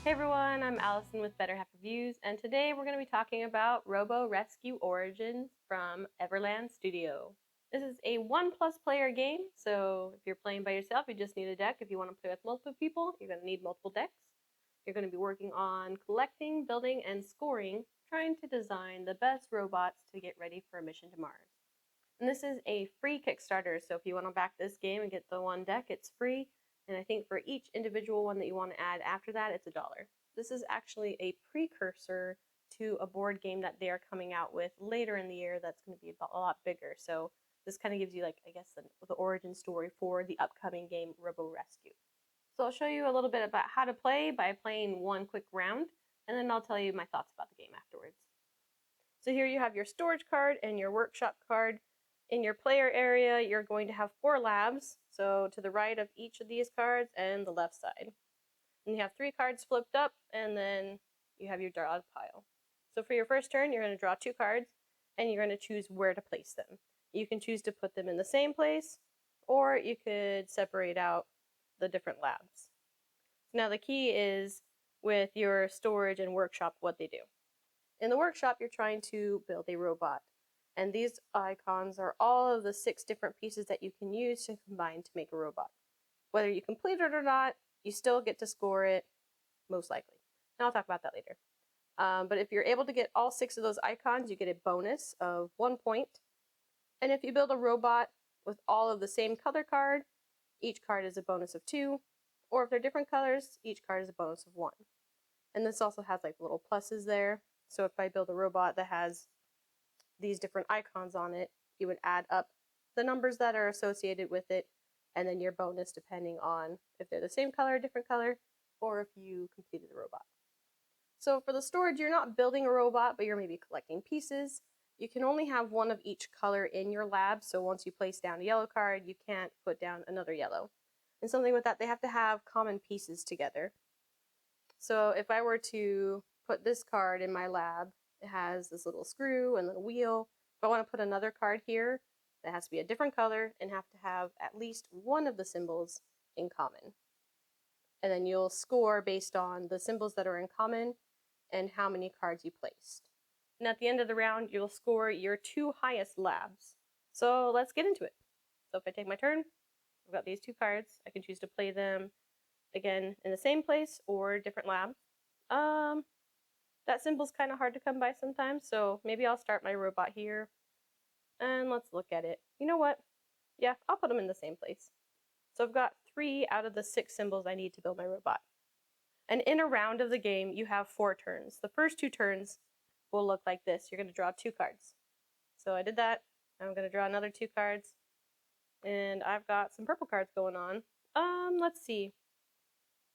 Hey everyone, I'm Alison with Better Half Reviews, and today we're going to be talking about Robo Rescue Origins from Everland Studio. This is a 1+ player game, so if you're playing by yourself, you just need a deck. If you want to play with multiple people, you're going to need multiple decks. You're going to be working on collecting, building, and scoring, trying to design the best robots to get ready for a mission to Mars. And this is a free Kickstarter, so if you want to back this game and get the one deck, it's free. And I think for each individual one that you want to add after that, it's $1. This is actually a precursor to a board game that they are coming out with later in the year that's going to be a lot bigger. So this kind of gives you, like, I guess, the origin story for the upcoming game, Robo Rescue. So I'll show you a little bit about how to play by playing one quick round, and then I'll tell you my thoughts about the game afterwards. So here you have your storage card and your workshop card. In your player area, you're going to have 4 labs, so to the right of each of these cards and the left side. And you have 3 cards flipped up, and then you have your draw pile. So for your first turn, you're going to draw 2 cards, and you're going to choose where to place them. You can choose to put them in the same place, or you could separate out the different labs. Now the key is with your storage and workshop what they do. In the workshop, you're trying to build a robot. And these icons are all of the 6 different pieces that you can use to combine to make a robot. Whether you complete it or not, you still get to score it, most likely. And I'll talk about that later. But if you're able to get all 6 of those icons, you get a bonus of 1 point. And if you build a robot with all of the same color card, each card is a bonus of 2. Or if they're different colors, each card is a bonus of 1. And this also has like little pluses there. So if I build a robot that has these different icons on it, you would add up the numbers that are associated with it, and then your bonus depending on if they're the same color, different color, or if you completed the robot. So for the storage, you're not building a robot, but you're maybe collecting pieces. You can only have 1 of each color in your lab, so once you place down a yellow card, you can't put down another yellow. And something with that, they have to have common pieces together. So if I were to put this card in my lab, it has this little screw and little wheel. If I want to put another card here, it has to be a different color and have to have at least 1 of the symbols in common. And then you'll score based on the symbols that are in common and how many cards you placed. And at the end of the round, you'll score your 2 highest labs. So let's get into it. So if I take my turn, I've got these 2 cards. I can choose to play them again in the same place or different lab. That symbol's kind of hard to come by sometimes, so maybe I'll start my robot here. And let's look at it. You know what? Yeah, I'll put them in the same place. So I've got 3 out of the 6 symbols I need to build my robot. And in a round of the game, you have 4 turns. The first 2 turns will look like this. You're going to draw 2 cards. So I did that. I'm going to draw another 2 cards. And I've got some purple cards going on. Let's see.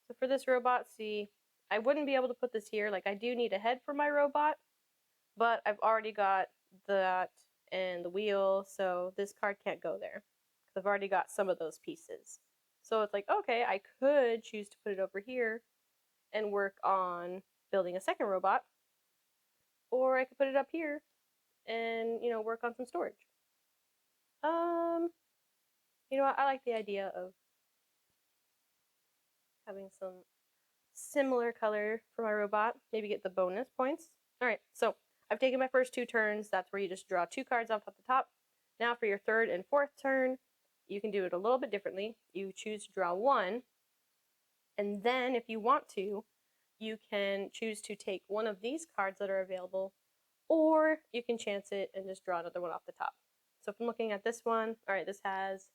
So for this robot, see, I wouldn't be able to put this here. Like, I do need a head for my robot, but I've already got that and the wheel, so this card can't go there because I've already got some of those pieces. So it's like, okay, I could choose to put it over here and work on building a second robot, or I could put it up here and, work on some storage. You know what? I like the idea of having some similar color for my robot. Maybe get the bonus points. Alright, so I've taken my first 2 turns. That's where you just draw 2 cards off at the top. Now for your 3rd and 4th turn, you can do it a little bit differently. You choose to draw 1, and then if you want to, you can choose to take one of these cards that are available, or you can chance it and just draw another one off the top. So if I'm looking at this one, alright, this has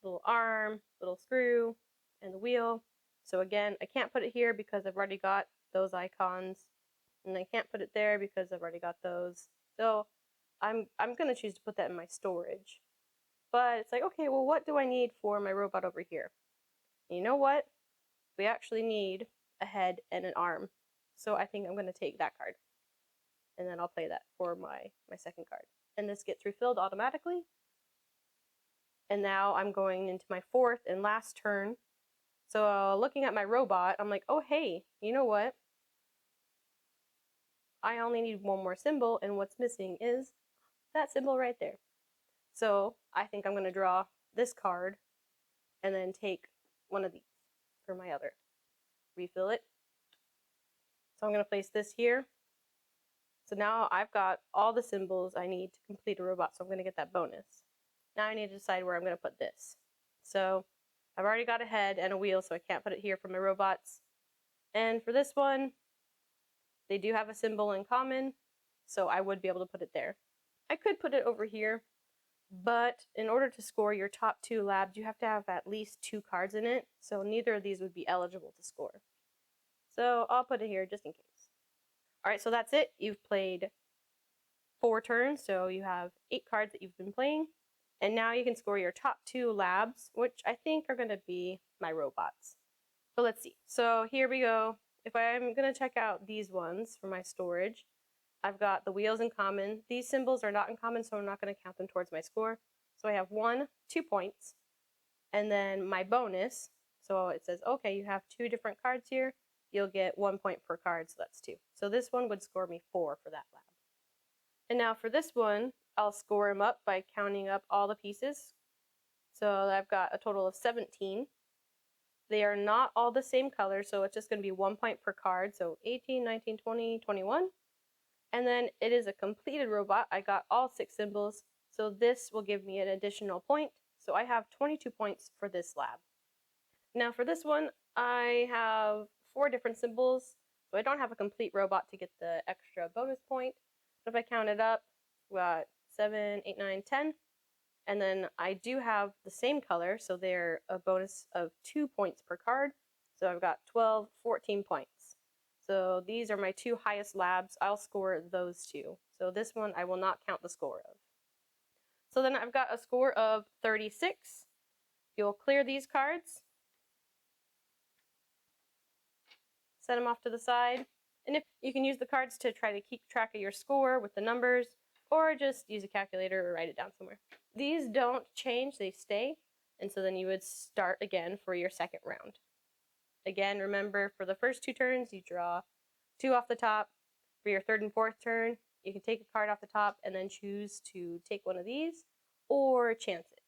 little arm, little screw, and the wheel. So again, I can't put it here because I've already got those icons, and I can't put it there because I've already got those. So I'm going to choose to put that in my storage. But it's like, okay, well, what do I need for my robot over here? And you know what? We actually need a head and an arm. So I think I'm going to take that card. And then I'll play that for my second card. And this gets refilled automatically. And now I'm going into my 4th and last turn. So looking at my robot, I'm like, oh, hey, you know what? I only need 1 more symbol, and what's missing is that symbol right there. So I think I'm going to draw this card and then take one of these for my other refill it. So I'm going to place this here. So now I've got all the symbols I need to complete a robot, so I'm going to get that bonus. Now I need to decide where I'm going to put this. So I've already got a head and a wheel, so I can't put it here for my robots. And for this one, they do have a symbol in common, so I would be able to put it there. I could put it over here, but in order to score your top 2 labs, you have to have at least 2 cards in it, so neither of these would be eligible to score. So I'll put it here just in case. Alright, so that's it. You've played 4 turns, so you have 8 cards that you've been playing. And now you can score your top 2 labs, which I think are going to be my robots. So let's see. So here we go. If I'm going to check out these ones for my storage, I've got the wheels in common. These symbols are not in common, so I'm not going to count them towards my score. So I have 2 points. And then my bonus, so it says, okay, you have 2 different cards here. You'll get 1 point per card, so that's 2. So this one would score me 4 for that lab. And now for this one, I'll score them up by counting up all the pieces. So I've got a total of 17. They are not all the same color, so it's just going to be 1 point per card. So 18, 19, 20, 21. And then it is a completed robot. I got all 6 symbols, so this will give me an additional point. So I have 22 points for this lab. Now for this one, I have 4 different symbols, so I don't have a complete robot to get the extra bonus point. But if I count it up, we got 7, 8, 9, 10. And then I do have the same color, so they're a bonus of 2 points per card. So I've got 12, 14 points. So these are my 2 highest labs. I'll score those 2. So this one I will not count the score of. So then I've got a score of 36. You'll clear these cards, set them off to the side, and if you can use the cards to try to keep track of your score with the numbers, or just use a calculator or write it down somewhere. These don't change, they stay, and so then you would start again for your second round. Again, remember, for the first 2 turns, you draw 2 off the top. For your 3rd and 4th turn, you can take a card off the top and then choose to take one of these, or chance it.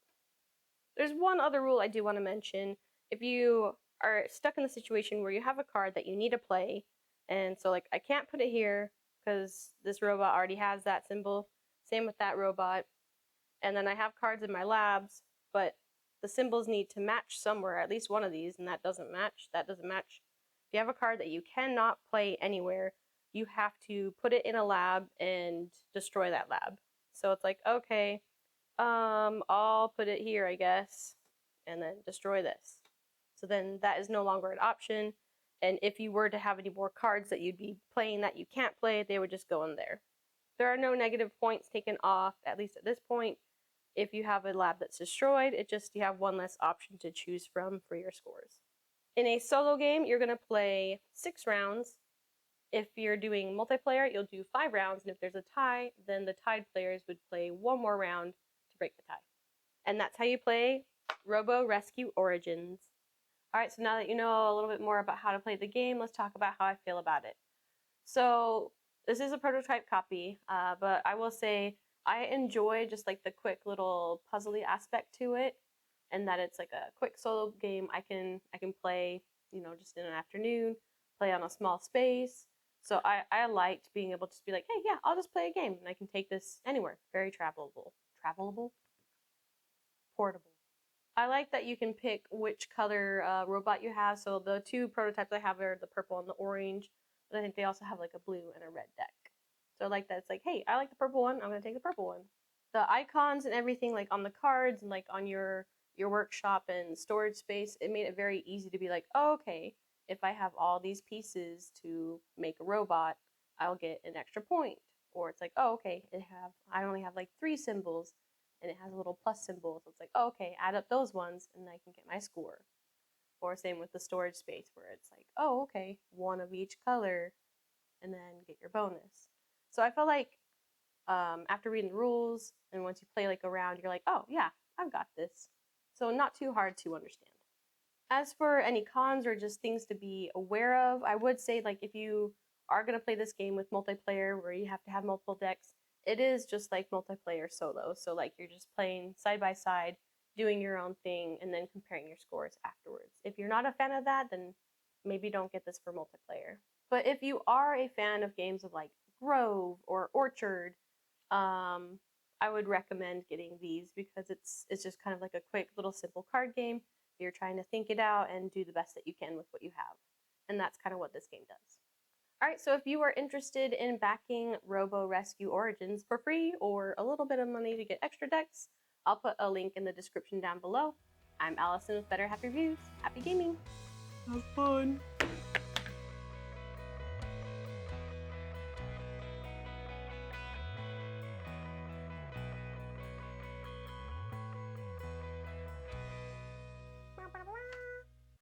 There's one other rule I do want to mention. If you are stuck in the situation where you have a card that you need to play, and so like I can't put it here because this robot already has that symbol, same with that robot, and then I have cards in my labs, but the symbols need to match somewhere, at least one of these, and that doesn't match, that doesn't match. If you have a card that you cannot play anywhere, you have to put it in a lab and destroy that lab. So it's like, okay, I'll put it here, I guess, and then destroy this. So then that is no longer an option, and if you were to have any more cards that you'd be playing that you can't play, they would just go in there. There are no negative points taken off, at least at this point. If you have a lab that's destroyed, you have 1 less option to choose from for your scores. In a solo game, you're going to play 6 rounds. If you're doing multiplayer, you'll do 5 rounds, and if there's a tie, then the tied players would play 1 more round to break the tie. And that's how you play Robo Rescue Origins. Alright, so now that you know a little bit more about how to play the game, let's talk about how I feel about it. So this is a prototype copy, but I will say I enjoy just like the quick little puzzly aspect to it, and that it's like a quick solo game I can play, you know, just in an afternoon, play on a small space. So I liked being able to just be like, hey, yeah, I'll just play a game, and I can take this anywhere. Very travelable. Travelable? Portable. I like that you can pick which color robot you have. So the 2 prototypes I have are the purple and the orange, but I think they also have like a blue and a red deck. So I like that it's like, hey, I like the purple one, I'm going to take the purple one. The icons and everything like on the cards and like on your workshop and storage space, it made it very easy to be like, oh, okay, if I have all these pieces to make a robot, I'll get an extra point. Or it's like, oh, okay, I only have like 3 symbols, and it has a little plus symbol, so it's like, oh, okay, add up those ones, and I can get my score. Or same with the storage space, where it's like, oh, okay, 1 of each color, and then get your bonus. So I felt like after reading the rules, and once you play like a round, you're like, oh, yeah, I've got this. So not too hard to understand. As for any cons or just things to be aware of, I would say like if you are going to play this game with multiplayer where you have to have multiple decks, it is just like multiplayer solo. So like you're just playing side by side, doing your own thing, and then comparing your scores afterwards. If you're not a fan of that, then maybe don't get this for multiplayer. But if you are a fan of games of like Grove or Orchard, I would recommend getting these because it's just kind of like a quick little simple card game. You're trying to think it out and do the best that you can with what you have. And that's kind of what this game does. All right, so if you are interested in backing Robo Rescue Origins for free or a little bit of money to get extra decks, I'll put a link in the description down below. I'm Allison with Better Happy Reviews. Happy gaming! Have fun!